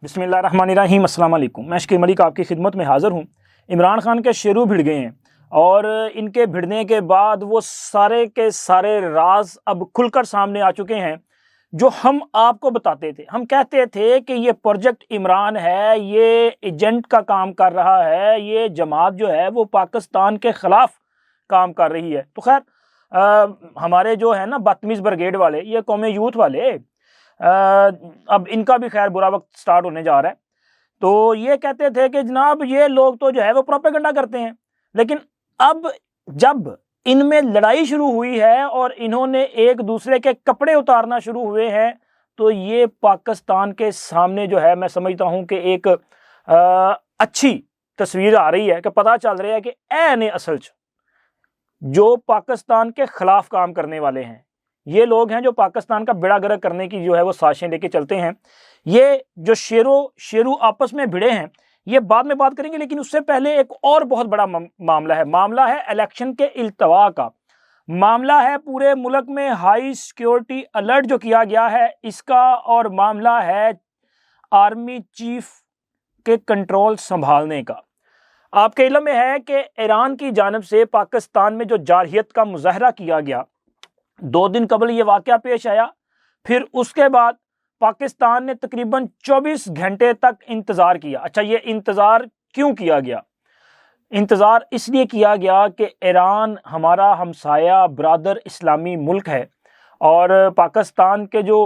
بسم اللہ الرحمن الرحیم۔ السلام علیکم، میں شکیل ملک آپ کی خدمت میں حاضر ہوں۔ عمران خان کے شیرو بھڑ گئے ہیں اور ان کے بھڑنے کے بعد وہ سارے کے سارے راز اب کھل کر سامنے آ چکے ہیں جو ہم آپ کو بتاتے تھے۔ ہم کہتے تھے کہ یہ پروجیکٹ عمران ہے، یہ ایجنٹ کا کام کر رہا ہے، یہ جماعت جو ہے وہ پاکستان کے خلاف کام کر رہی ہے۔ تو خیر ہمارے جو ہے نا بدتمیز بریگیڈ والے، یہ قوم یوتھ والے، اب ان کا بھی خیر برا وقت سٹارٹ ہونے جا رہا ہے۔ تو یہ کہتے تھے کہ جناب یہ لوگ تو جو ہے وہ پروپیگنڈا کرتے ہیں، لیکن اب جب ان میں لڑائی شروع ہوئی ہے اور انہوں نے ایک دوسرے کے کپڑے اتارنا شروع ہوئے ہیں تو یہ پاکستان کے سامنے جو ہے میں سمجھتا ہوں کہ ایک اچھی تصویر آ رہی ہے کہ پتہ چل رہا ہے کہ اے اصل جو پاکستان کے خلاف کام کرنے والے ہیں، یہ لوگ ہیں جو پاکستان کا بیڑا گرک کرنے کی جو ہے وہ سازشیں لے کے چلتے ہیں۔ یہ جو شیرو آپس میں بھڑے ہیں یہ بعد میں بات کریں گے، لیکن اس سے پہلے ایک اور بہت بڑا معاملہ ہے الیکشن کے التوا کا معاملہ ہے۔ پورے ملک میں ہائی سیکیورٹی الرٹ جو کیا گیا ہے اس کا، اور معاملہ ہے آرمی چیف کے کنٹرول سنبھالنے کا۔ آپ کے علم میں ہے کہ ایران کی جانب سے پاکستان میں جو جارحیت کا مظاہرہ کیا گیا، 2 دن قبل یہ واقعہ پیش آیا، پھر اس کے بعد پاکستان نے تقریباً 24 گھنٹے تک انتظار کیا۔ اچھا، یہ انتظار کیوں کیا گیا؟ انتظار اس لیے کیا گیا کہ ایران ہمارا ہمسایہ برادر اسلامی ملک ہے، اور پاکستان کے جو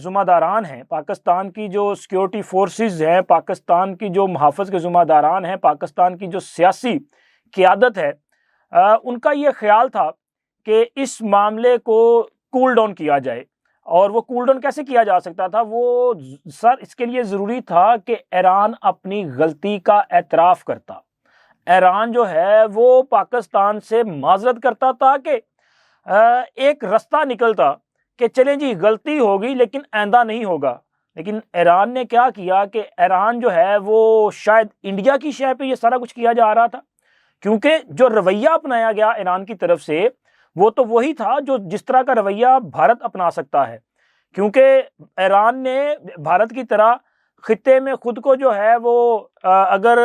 ذمہ داران ہیں، پاکستان کی جو سیکیورٹی فورسز ہیں، پاکستان کی جو محافظ کے ذمہ داران ہیں، پاکستان کی جو سیاسی قیادت ہے، ان کا یہ خیال تھا کہ اس معاملے کو کول ڈاؤن کیا جائے۔ اور وہ کول ڈاؤن کیسے کیا جا سکتا تھا؟ وہ اس کے لیے ضروری تھا کہ ایران اپنی غلطی کا اعتراف کرتا، ایران جو ہے وہ پاکستان سے معذرت کرتا تاکہ ایک رستہ نکلتا کہ چلیں جی غلطی ہوگی لیکن آئندہ نہیں ہوگا۔ لیکن ایران نے کیا کیا کہ ایران جو ہے وہ شاید انڈیا کی شے پہ یہ سارا کچھ کیا جا رہا تھا، کیونکہ جو رویہ اپنایا گیا ایران کی طرف سے وہ تو وہی تھا جو جس طرح کا رویہ بھارت اپنا سکتا ہے، کیونکہ ایران نے بھارت کی طرح خطے میں خود کو جو ہے وہ اگر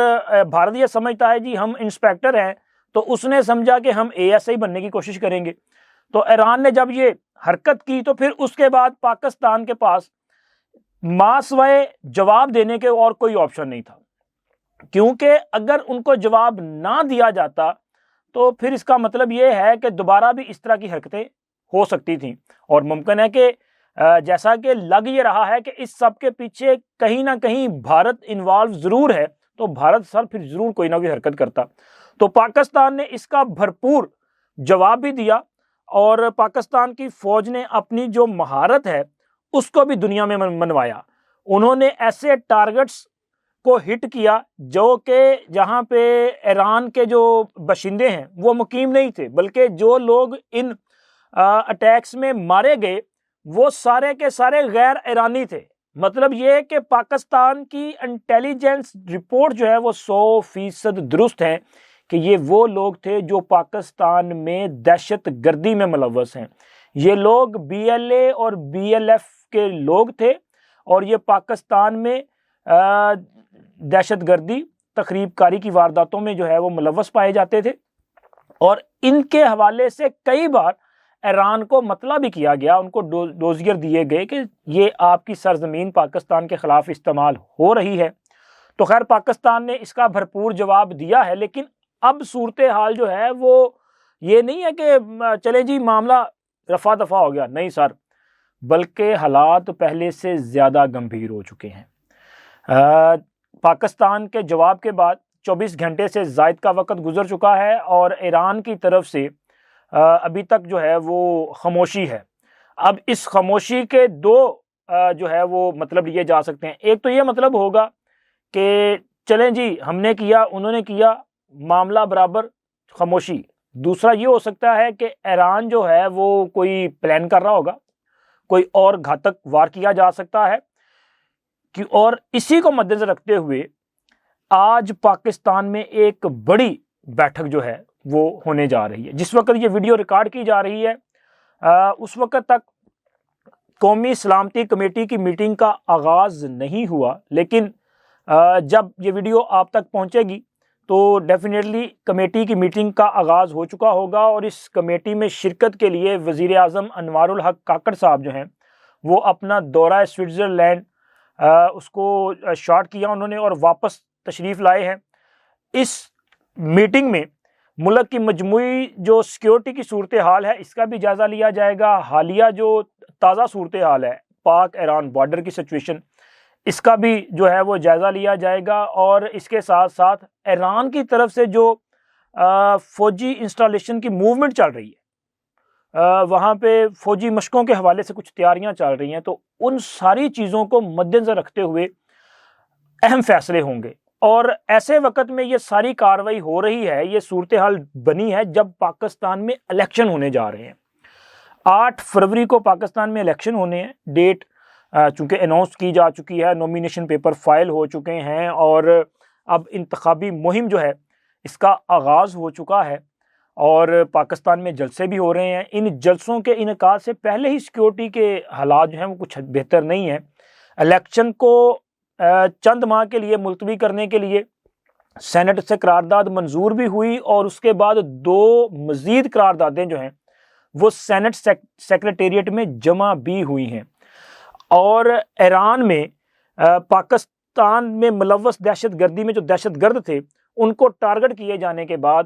بھارت یہ سمجھتا ہے جی ہم انسپیکٹر ہیں تو اس نے سمجھا کہ ہم ASI بننے کی کوشش کریں گے۔ تو ایران نے جب یہ حرکت کی تو پھر اس کے بعد پاکستان کے پاس ماسوائے جواب دینے کے اور کوئی آپشن نہیں تھا، کیونکہ اگر ان کو جواب نہ دیا جاتا تو پھر اس کا مطلب یہ ہے کہ دوبارہ بھی اس طرح کی حرکتیں ہو سکتی تھیں، اور ممکن ہے کہ جیسا کہ لگ یہ رہا ہے کہ اس سب کے پیچھے کہیں نہ کہیں بھارت انوالو ضرور ہے، تو بھارت سر پھر ضرور کوئی نہ کوئی حرکت کرتا۔ تو پاکستان نے اس کا بھرپور جواب بھی دیا، اور پاکستان کی فوج نے اپنی جو مہارت ہے اس کو بھی دنیا میں منوایا۔ انہوں نے ایسے ٹارگٹس کو ہٹ کیا جو کہ جہاں پہ ایران کے جو باشندے ہیں وہ مقیم نہیں تھے، بلکہ جو لوگ ان اٹیکس میں مارے گئے وہ سارے کے سارے غیر ایرانی تھے۔ مطلب یہ کہ پاکستان کی انٹیلیجنس رپورٹ جو ہے وہ 100% درست ہے کہ یہ وہ لوگ تھے جو پاکستان میں دہشت گردی میں ملوث ہیں۔ یہ لوگ BLA اور BLF کے لوگ تھے، اور یہ پاکستان میں دہشت گردی تخریب کاری کی وارداتوں میں جو ہے وہ ملوث پائے جاتے تھے، اور ان کے حوالے سے کئی بار ایران کو مطلع بھی کیا گیا، ان کو ڈوزیر دیے گئے کہ یہ آپ کی سرزمین پاکستان کے خلاف استعمال ہو رہی ہے۔ تو خیر پاکستان نے اس کا بھرپور جواب دیا ہے، لیکن اب صورتحال جو ہے وہ یہ نہیں ہے کہ چلے جی معاملہ رفع دفع ہو گیا، نہیں سر، بلکہ حالات پہلے سے زیادہ گمبھیر ہو چکے ہیں۔ پاکستان کے جواب کے بعد 24 گھنٹے سے زائد کا وقت گزر چکا ہے، اور ایران کی طرف سے ابھی تک جو ہے وہ خاموشی ہے۔ اب اس خاموشی کے 2 جو ہے وہ مطلب لیے جا سکتے ہیں۔ ایک تو یہ مطلب ہوگا کہ چلیں جی ہم نے کیا، انہوں نے کیا، معاملہ برابر خاموشی۔ دوسرا یہ ہو سکتا ہے کہ ایران جو ہے وہ کوئی پلان کر رہا ہوگا، کوئی اور گھاتک وار کیا جا سکتا ہے، اور اسی کو مد نظر رکھتے ہوئے آج پاکستان میں ایک بڑی بیٹھک جو ہے وہ ہونے جا رہی ہے۔ جس وقت یہ ویڈیو ریکارڈ کی جا رہی ہے اس وقت تک قومی سلامتی کمیٹی کی میٹنگ کا آغاز نہیں ہوا، لیکن جب یہ ویڈیو آپ تک پہنچے گی تو ڈیفینیٹلی کمیٹی کی میٹنگ کا آغاز ہو چکا ہوگا، اور اس کمیٹی میں شرکت کے لیے وزیر اعظم انوار الحق کاکڑ صاحب جو ہیں وہ اپنا دورہ سوئٹزرلینڈ اس کو شارٹ کیا انہوں نے اور واپس تشریف لائے ہیں۔ اس میٹنگ میں ملک کی مجموعی جو سیکیورٹی کی صورتحال ہے اس کا بھی جائزہ لیا جائے گا، حالیہ جو تازہ صورتحال ہے پاک ایران بارڈر کی سچویشن، اس کا بھی جو ہے وہ جائزہ لیا جائے گا، اور اس کے ساتھ ساتھ ایران کی طرف سے جو فوجی انسٹالیشن کی موومنٹ چل رہی ہے، وہاں پہ فوجی مشقوں کے حوالے سے کچھ تیاریاں چل رہی ہیں، تو ان ساری چیزوں کو مد نظر رکھتے ہوئے اہم فیصلے ہوں گے۔ اور ایسے وقت میں یہ ساری کارروائی ہو رہی ہے، یہ صورتحال بنی ہے جب پاکستان میں الیکشن ہونے جا رہے ہیں۔ 8 فروری کو پاکستان میں الیکشن ہونے ہیں، ڈیٹ چونکہ اناؤنس کی جا چکی ہے، نومینیشن پیپر فائل ہو چکے ہیں، اور اب انتخابی مہم جو ہے اس کا آغاز ہو چکا ہے، اور پاکستان میں جلسے بھی ہو رہے ہیں۔ ان جلسوں کے انعقاد سے پہلے ہی سیکیورٹی کے حالات جو ہیں وہ کچھ بہتر نہیں ہیں۔ الیکشن کو چند ماہ کے لیے ملتوی کرنے کے لیے سینٹ سے قرارداد منظور بھی ہوئی، اور اس کے بعد 2 مزید قراردادیں جو ہیں وہ سینٹ سیکریٹریٹ میں جمع بھی ہوئی ہیں۔ اور ایران میں پاکستان میں ملوث دہشت گردی میں جو دہشت گرد تھے ان کو ٹارگٹ کیے جانے کے بعد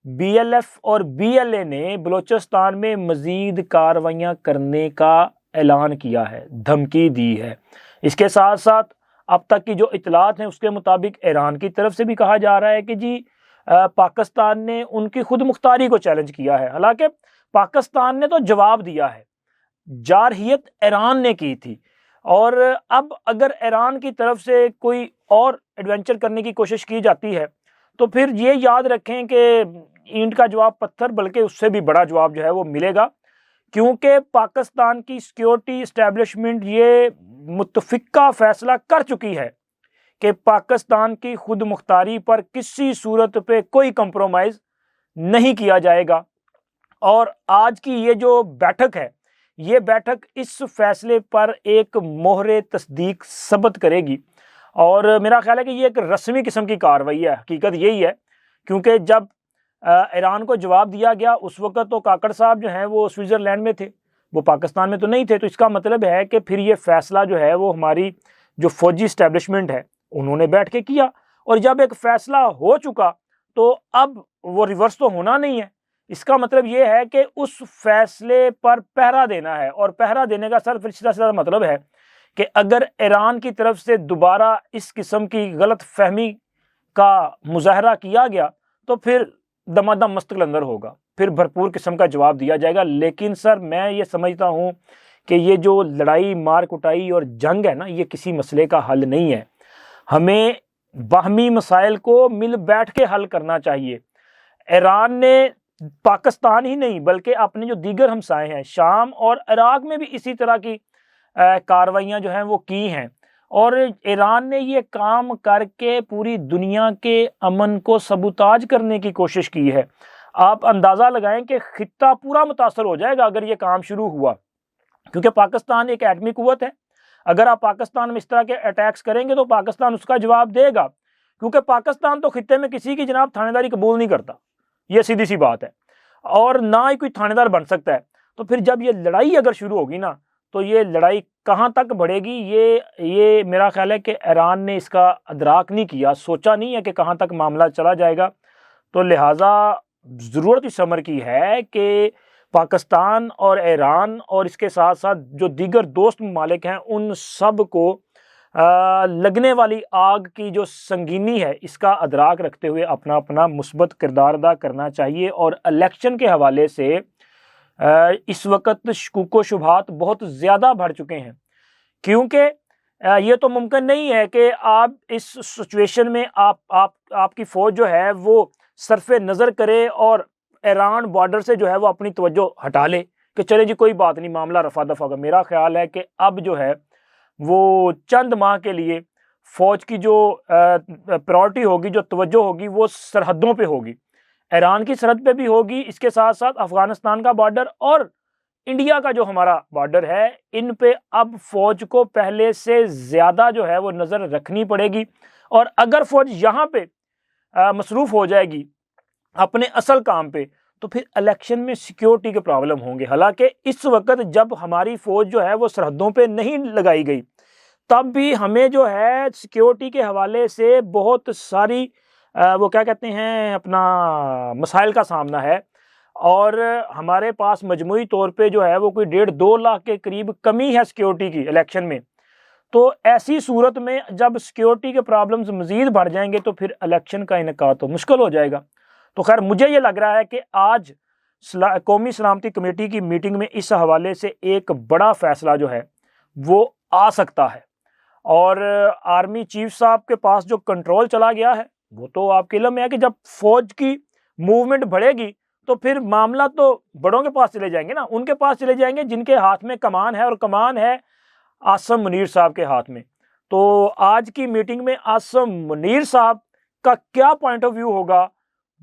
بی ایل ایف اور بی ایل اے نے بلوچستان میں مزید کارروائیاں کرنے کا اعلان کیا ہے، دھمکی دی ہے۔ اس کے ساتھ ساتھ اب تک کی جو اطلاعات ہیں اس کے مطابق ایران کی طرف سے بھی کہا جا رہا ہے کہ جی پاکستان نے ان کی خود مختاری کو چیلنج کیا ہے، حالانکہ پاکستان نے تو جواب دیا ہے، جارحیت ایران نے کی تھی، اور اب اگر ایران کی طرف سے کوئی اور ایڈونچر کرنے کی کوشش کی جاتی ہے تو پھر یہ یاد رکھیں کہ اینٹ کا جواب پتھر بلکہ اس سے بھی بڑا جواب جو ہے وہ ملے گا، کیونکہ پاکستان کی سیکیورٹی اسٹیبلشمنٹ یہ متفقہ فیصلہ کر چکی ہے کہ پاکستان کی خود مختاری پر کسی صورت پہ کوئی کمپرومائز نہیں کیا جائے گا۔ اور آج کی یہ جو بیٹھک ہے یہ بیٹھک اس فیصلے پر ایک مہر تصدیق ثبت کرے گی، اور میرا خیال ہے کہ یہ ایک رسمی قسم کی کارروائی ہے، حقیقت یہی ہے، کیونکہ جب ایران کو جواب دیا گیا اس وقت تو کاکڑ صاحب جو ہیں وہ سوئٹزرلینڈ میں تھے، وہ پاکستان میں تو نہیں تھے، تو اس کا مطلب ہے کہ پھر یہ فیصلہ جو ہے وہ ہماری جو فوجی اسٹیبلشمنٹ ہے انہوں نے بیٹھ کے کیا، اور جب ایک فیصلہ ہو چکا تو اب وہ ریورس تو ہونا نہیں ہے۔ اس کا مطلب یہ ہے کہ اس فیصلے پر پہرا دینا ہے، اور پہرا دینے کا صرف سیدھا مطلب ہے کہ اگر ایران کی طرف سے دوبارہ اس قسم کی غلط فہمی کا مظاہرہ کیا گیا تو پھر دمادم مستقل ہوگا، پھر بھرپور قسم کا جواب دیا جائے گا۔ لیکن سر میں یہ سمجھتا ہوں کہ یہ جو لڑائی مار کٹائی اور جنگ ہے نا، یہ کسی مسئلے کا حل نہیں ہے، ہمیں باہمی مسائل کو مل بیٹھ کے حل کرنا چاہیے۔ ایران نے پاکستان ہی نہیں بلکہ اپنے جو دیگر ہمسائے ہیں شام اور عراق میں بھی اسی طرح کی کارروائیاں جو ہیں وہ کی ہیں، اور ایران نے یہ کام کر کے پوری دنیا کے امن کو سبوتاج کرنے کی کوشش کی ہے۔ آپ اندازہ لگائیں کہ خطہ پورا متاثر ہو جائے گا اگر یہ کام شروع ہوا، کیونکہ پاکستان ایک ایٹمی قوت ہے، اگر آپ پاکستان میں اس طرح کے اٹیکس کریں گے تو پاکستان اس کا جواب دے گا، کیونکہ پاکستان تو خطے میں کسی کی جناب تھانے داری قبول نہیں کرتا، یہ سیدھی سی بات ہے، اور نہ ہی کوئی تھانے دار بن سکتا ہے۔ تو پھر جب یہ لڑائی اگر شروع ہوگی نا تو یہ لڑائی کہاں تک بڑھے گی، یہ میرا خیال ہے کہ ایران نے اس کا ادراک نہیں کیا، سوچا نہیں ہے کہ کہاں تک معاملہ چلا جائے گا، تو لہٰذا ضرورت اس امر کی ہے کہ پاکستان اور ایران اور اس کے ساتھ ساتھ جو دیگر دوست ممالک ہیں ان سب کو لگنے والی آگ کی جو سنگینی ہے اس کا ادراک رکھتے ہوئے اپنا اپنا مثبت کردار ادا کرنا چاہیے۔ اور الیکشن کے حوالے سے اس وقت شکوک و شبہات بہت زیادہ بڑھ چکے ہیں، کیونکہ یہ تو ممکن نہیں ہے کہ آپ اس سچویشن میں آپ کی فوج جو ہے وہ صرف نظر کرے اور ایران بارڈر سے جو ہے وہ اپنی توجہ ہٹا لے کہ چلے جی کوئی بات نہیں، معاملہ رفع دفع ہوگا۔ میرا خیال ہے کہ اب جو ہے وہ چند ماہ کے لیے فوج کی جو پرائورٹی ہوگی، جو توجہ ہوگی، وہ سرحدوں پہ ہوگی، ایران کی سرحد پہ بھی ہوگی، اس کے ساتھ ساتھ افغانستان کا بارڈر اور انڈیا کا جو ہمارا بارڈر ہے ان پہ اب فوج کو پہلے سے زیادہ جو ہے وہ نظر رکھنی پڑے گی، اور اگر فوج یہاں پہ مصروف ہو جائے گی اپنے اصل کام پہ تو پھر الیکشن میں سیکیورٹی کے پرابلم ہوں گے۔ حالانکہ اس وقت جب ہماری فوج جو ہے وہ سرحدوں پہ نہیں لگائی گئی تب بھی ہمیں جو ہے سیکیورٹی کے حوالے سے بہت ساری وہ کیا کہتے ہیں اپنا مسائل کا سامنا ہے، اور ہمارے پاس مجموعی طور پہ جو ہے وہ کوئی 1.5-2 لاکھ کے قریب کمی ہے سیکیورٹی کی الیکشن میں۔ تو ایسی صورت میں جب سیکیورٹی کے پرابلمز مزید بڑھ جائیں گے تو پھر الیکشن کا انعقاد تو مشکل ہو جائے گا۔ تو خیر مجھے یہ لگ رہا ہے کہ آج قومی سلامتی کمیٹی کی میٹنگ میں اس حوالے سے ایک بڑا فیصلہ جو ہے وہ آ سکتا ہے، اور آرمی چیف صاحب کے پاس جو کنٹرول چلا گیا ہے وہ تو آپ کے علم میں ہے کہ جب فوج کی موومنٹ بڑھے گی تو پھر معاملہ تو بڑوں کے پاس چلے جائیں گے نا، ان کے پاس چلے جائیں گے جن کے ہاتھ میں کمان ہے، اور کمان ہے عاصم منیر صاحب کے ہاتھ میں۔ تو آج کی میٹنگ میں عاصم منیر صاحب کا کیا پوائنٹ آف ویو ہوگا،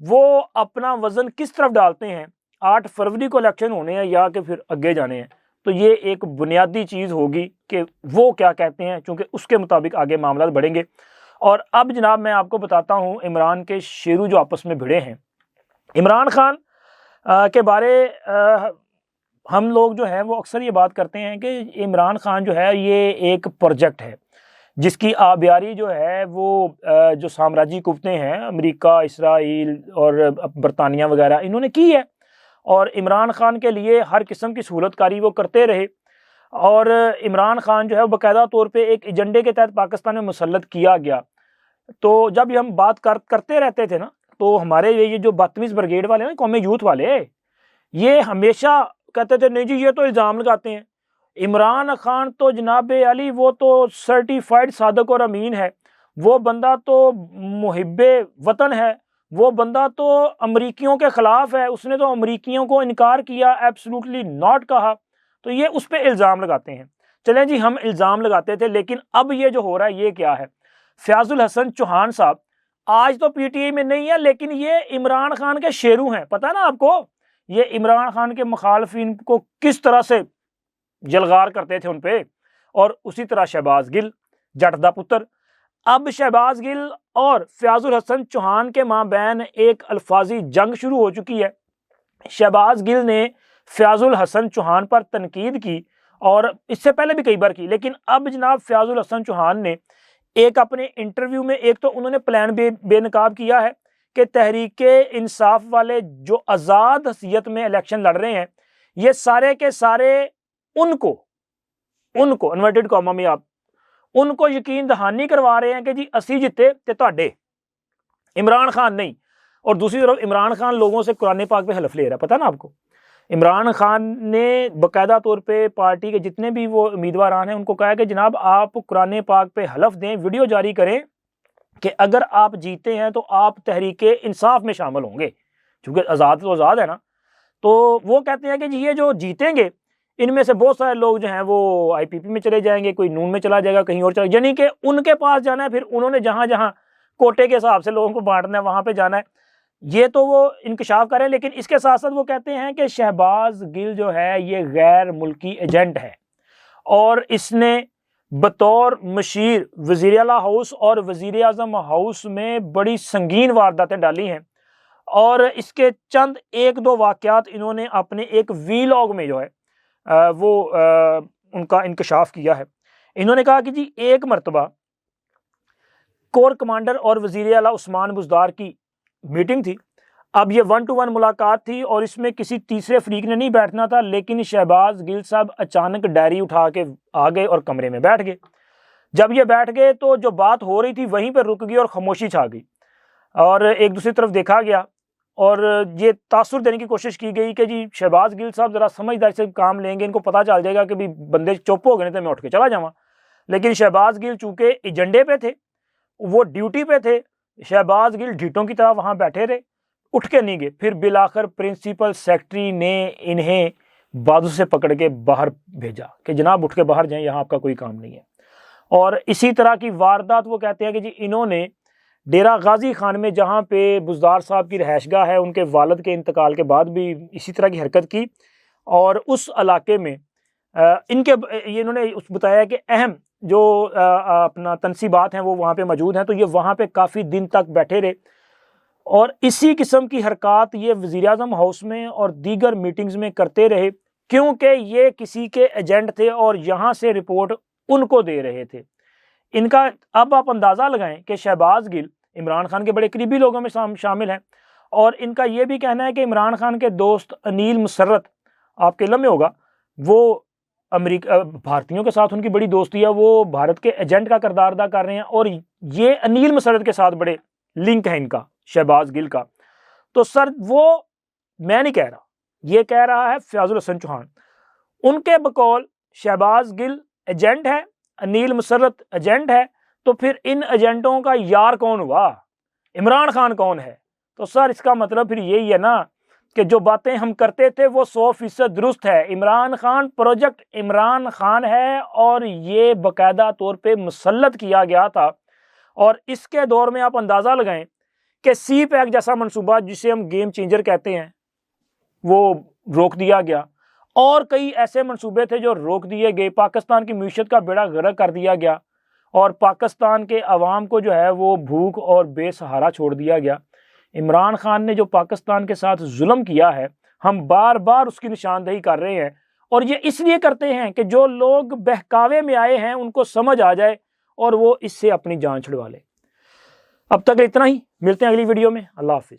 وہ اپنا وزن کس طرف ڈالتے ہیں، 8 فروری کو الیکشن ہونے ہیں یا کہ پھر آگے جانے ہیں، تو یہ ایک بنیادی چیز ہوگی کہ وہ کیا کہتے ہیں، چونکہ اس کے مطابق آگے معاملات بڑھیں گے۔ اور اب جناب میں آپ کو بتاتا ہوں عمران کے شیرو جو آپس میں بھڑے ہیں۔ عمران خان کے بارے ہم لوگ جو ہیں وہ اکثر یہ بات کرتے ہیں کہ عمران خان جو ہے یہ ایک پروجیکٹ ہے جس کی آبیاری جو ہے وہ جو سامراجی قوتیں ہیں امریکہ، اسرائیل اور برطانیہ وغیرہ انہوں نے کی ہے، اور عمران خان کے لیے ہر قسم کی سہولت کاری وہ کرتے رہے، اور عمران خان جو ہے باقاعدہ طور پہ ایک ایجنڈے کے تحت پاکستان میں مسلط کیا گیا۔ تو جب ہم بات کرتے رہتے تھے نا تو ہمارے یہ جو بدتمیز بریگیڈ والے نا قومی یوتھ والے، یہ ہمیشہ کہتے تھے نہیں جی یہ تو الزام لگاتے ہیں، عمران خان تو جناب علی وہ تو سرٹیفائڈ صادق اور امین ہے، وہ بندہ تو محب وطن ہے، وہ بندہ تو امریکیوں کے خلاف ہے، اس نے تو امریکیوں کو انکار کیا، ایبسلوٹلی ناٹ کہا، تو یہ اس پہ الزام لگاتے ہیں۔ چلیں جی ہم الزام لگاتے تھے، لیکن اب یہ جو ہو رہا ہے یہ کیا ہے؟ فیاض الحسن چوہان صاحب آج تو پی ٹی آئی میں نہیں ہے، لیکن یہ عمران خان کے شیرو ہیں، پتہ نا آپ کو یہ عمران خان کے مخالفین کو کس طرح سے جلغار کرتے تھے ان پہ، اور اسی طرح شہباز گل جٹ دا پتر۔ اب شہباز گل اور فیاض الحسن چوہان کے مابین ایک الفاظی جنگ شروع ہو چکی ہے۔ شہباز گل نے فیاض الحسن چوہان پر تنقید کی، اور اس سے پہلے بھی کئی بار کی، لیکن اب جناب فیاض الحسن چوہان نے ایک اپنے انٹرویو میں ایک تو انہوں نے پلان بے نقاب کیا ہے کہ تحریک انصاف والے جو آزاد حیثیت میں الیکشن لڑ رہے ہیں یہ سارے کے سارے ان کو انورٹڈ کاما میں آپ ان کو یقین دہانی کروا رہے ہیں کہ جی اسی جتے تے تواڈے، عمران خان نہیں۔ اور دوسری طرف عمران خان لوگوں سے قرآن پاک پہ حلف لے رہا ہے، پتہ نا آپ کو عمران خان نے باقاعدہ طور پہ پارٹی کے جتنے بھی وہ امیدواران ہیں ان کو کہا ہے کہ جناب آپ قرآن پاک پہ حلف دیں، ویڈیو جاری کریں کہ اگر آپ جیتے ہیں تو آپ تحریک انصاف میں شامل ہوں گے، چونکہ آزاد تو آزاد ہے نا۔ تو وہ کہتے ہیں کہ جی یہ جو جیتیں گے ان میں سے بہت سارے لوگ جو ہیں وہ آئی پی پی میں چلے جائیں گے، کوئی نون میں چلا جائے گا، کہیں اور چلا، یعنی کہ ان کے پاس جانا ہے، پھر انہوں نے جہاں جہاں کوٹے کے حساب سے لوگوں کو بانٹنا ہے وہاں پہ جانا ہے۔ یہ تو وہ انکشاف کریں، لیکن اس کے ساتھ ساتھ وہ کہتے ہیں کہ شہباز گل جو ہے یہ غیر ملکی ایجنٹ ہے، اور اس نے بطور مشیر وزیر اعلیٰ ہاؤس اور وزیر اعظم ہاؤس میں بڑی سنگین وارداتیں ڈالی ہیں، اور اس کے چند ایک دو واقعات انہوں نے اپنے ایک وی لاگ میں جو ہے وہ ان کا انکشاف کیا ہے۔ انہوں نے کہا کہ جی ایک مرتبہ کور کمانڈر اور وزیر اعلیٰ عثمان بزدار کی میٹنگ تھی، اب یہ 1 to 1 ملاقات تھی اور اس میں کسی تیسرے فریق نے نہیں بیٹھنا تھا، لیکن شہباز گل صاحب اچانک ڈائری اٹھا کے آ گئے اور کمرے میں بیٹھ گئے۔ جب یہ بیٹھ گئے تو جو بات ہو رہی تھی وہیں پہ رک گئی اور خاموشی چھا گئی، اور ایک دوسری طرف دیکھا گیا اور یہ تاثر دینے کی کوشش کی گئی کہ جی شہباز گل صاحب ذرا سمجھداری سے کام لیں گے، ان کو پتہ چل جائے گا کہ بھی بندے چپ ہو گئے تو میں اٹھ کے چلا جاؤں۔ لیکن شہباز گل چونکہ ایجنڈے پہ تھے، وہ ڈیوٹی پہ تھے، شہباز گل ڈھیٹوں کی طرح وہاں بیٹھے رہے، اٹھ کے نہیں گئے۔ پھر بالآخر پرنسپل سیکرٹری نے انہیں بازو سے پکڑ کے باہر بھیجا کہ جناب اٹھ کے باہر جائیں، یہاں آپ کا کوئی کام نہیں ہے۔ اور اسی طرح کی واردات وہ کہتے ہیں کہ جی انہوں نے ڈیرہ غازی خان میں جہاں پہ بزدار صاحب کی رہائش گاہ ہے، ان کے والد کے انتقال کے بعد بھی اسی طرح کی حرکت کی، اور اس علاقے میں ان کے یہ انہوں نے بتایا کہ اہم جو اپنا تنصیبات ہیں وہ وہاں پہ موجود ہیں، تو یہ وہاں پہ کافی دن تک بیٹھے رہے اور اسی قسم کی حرکات یہ وزیر اعظم ہاؤس میں اور دیگر میٹنگز میں کرتے رہے، کیونکہ یہ کسی کے ایجنٹ تھے اور یہاں سے رپورٹ ان کو دے رہے تھے۔ ان کا اب آپ اندازہ لگائیں کہ شہباز گل عمران خان کے بڑے قریبی لوگوں میں شامل ہیں، اور ان کا یہ بھی کہنا ہے کہ عمران خان کے دوست انیل مسرت، آپ کے علم میں ہوگا، وہ امریکہ بھارتیوں کے ساتھ ان کی بڑی دوستی ہے، وہ بھارت کے ایجنٹ کا کردار ادا کر رہے ہیں، اور یہ انیل مسرت کے ساتھ بڑے لنک ہیں ان کا، شہباز گل کا۔ تو سر وہ میں نہیں کہہ رہا، یہ کہہ رہا ہے فیاض الحسن چوہان۔ ان کے بقول شہباز گل ایجنٹ ہے، انیل مسرت ایجنٹ ہے، تو پھر ان ایجنٹوں کا یار کون ہوا؟ عمران خان کون ہے؟ تو سر اس کا مطلب پھر یہی ہے نا کہ جو باتیں ہم کرتے تھے وہ 100% درست ہے۔ عمران خان پروجیکٹ عمران خان ہے، اور یہ باقاعدہ طور پہ مسلط کیا گیا تھا، اور اس کے دور میں آپ اندازہ لگائیں کہ سی پیک جیسا منصوبہ جسے ہم گیم چینجر کہتے ہیں وہ روک دیا گیا، اور کئی ایسے منصوبے تھے جو روک دیے گئے، پاکستان کی معیشت کا بیڑا غرق کر دیا گیا، اور پاکستان کے عوام کو جو ہے وہ بھوک اور بے سہارا چھوڑ دیا گیا۔ عمران خان نے جو پاکستان کے ساتھ ظلم کیا ہے، ہم بار بار اس کی نشاندہی کر رہے ہیں، اور یہ اس لیے کرتے ہیں کہ جو لوگ بہکاوے میں آئے ہیں ان کو سمجھ آ جائے اور وہ اس سے اپنی جان چھڑوا لے۔ اب تک اتنا ہی، ملتے ہیں اگلی ویڈیو میں، اللہ حافظ۔